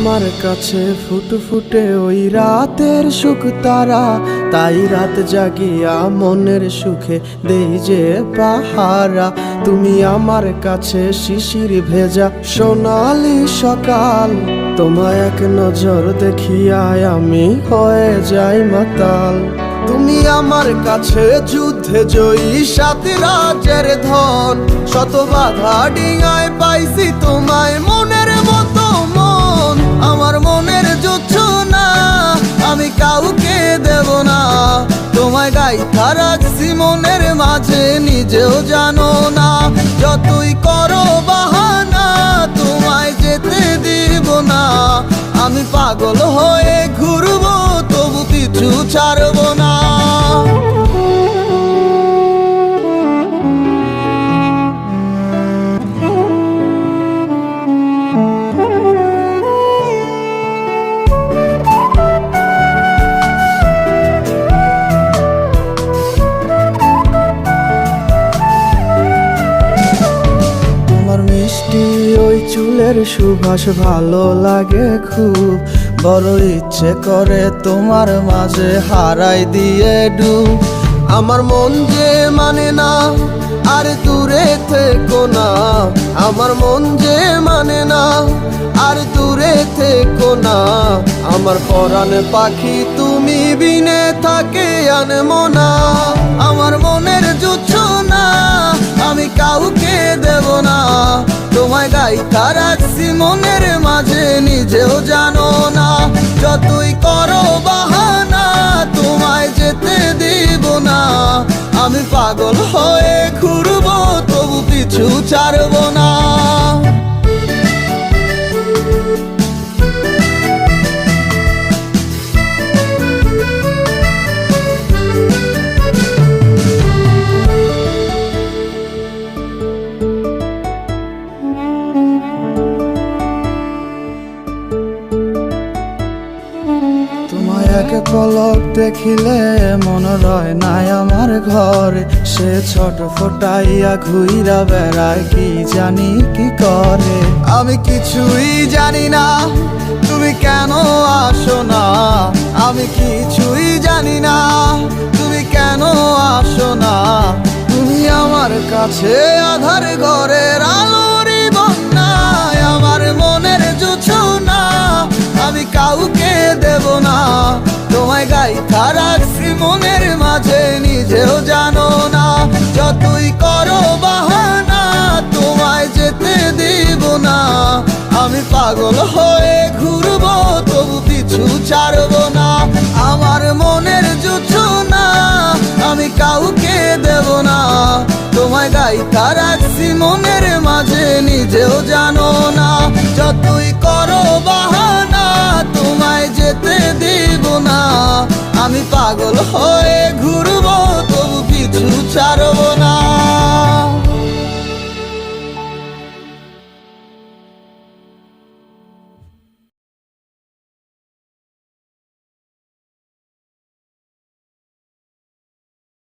আমার কাছে ফুটফুটে ওই রাতের সুখ তারা, তাই রাত জাগিয়া মনের সুখে দেই যে পাহারা। তুমি আমার কাছে শিশির ভেজা সোনালি সকাল, তোমায় এক নজর দেখিয়ায় আমি হয়ে যাই মাতাল। তুমি আমার কাছে যুদ্ধে জয়ী সাত রাজের ধন, শত বাধা ডিঙায় পাইছি তোমায় মনের মতো মন। আমার মনের জোছনা আমি কাউকে দেব না, তোমায় গাইথা রাখছি মনের মাঝে নিজেও জানো না। যতই করো বাহানা তোমায় যেতে দিব না, আমি পাগল হয়ে ঘুরবো তবু পিছু ছাড়বো না। মিষ্টি ওই চুলের সুবাস ভালো লাগে খুব, বড় ইচ্ছে করে তোমার মাঝে হারাই দিয়ে ডুব। আমার মন যে মানে না আর দূরে থেকো না, আমার মন যে মানে না আর দূরে থেকো না। আমার পরাণ পাখি তুমি বিনে থাকে আনমো না, আমার মনের জোছনা আমি কাউকে দেব না। তোমায় গাইথা রাখছি মনের মাঝে নিজেও জানো না, যতই করো বাহানা তোমায় যেতে দিব না। আমি পাগল হয়ে ঘুরবো তবু পিছু ছাড়বো না। এক পলক দেখিলে মন রয় নাই আমার ঘরে, সে ছোট ফোটাইয়া ঘুইরা বেড়ায় কি জানি কি করে। আমি কিছুই জানি না তুমি কেন আসো না, আমি কিছুই জানি না তুমি কেন আসো না। তুমি আমার কাছে আধার ঘরের আলোরই বন্যায়, আমার মনের জোছনা আমি কাউকে দেব না। তোমায় গাইথা রাখছি মনের মাঝে নিজেও জানো না, যতই করো বাহানা তোমায় যেতে দিব না। আমি পাগল হয়ে ঘুরবো তবু পিছু ছাড়বো না। আমার মনের জোছনা আমি কাউকে দেব না, তোমায় গাইথা রাখছি মনের মাঝে নিজেও জানো না। যতই করো বাহানা তোমায় যেতে দিব না, আমি পাগল হয়ে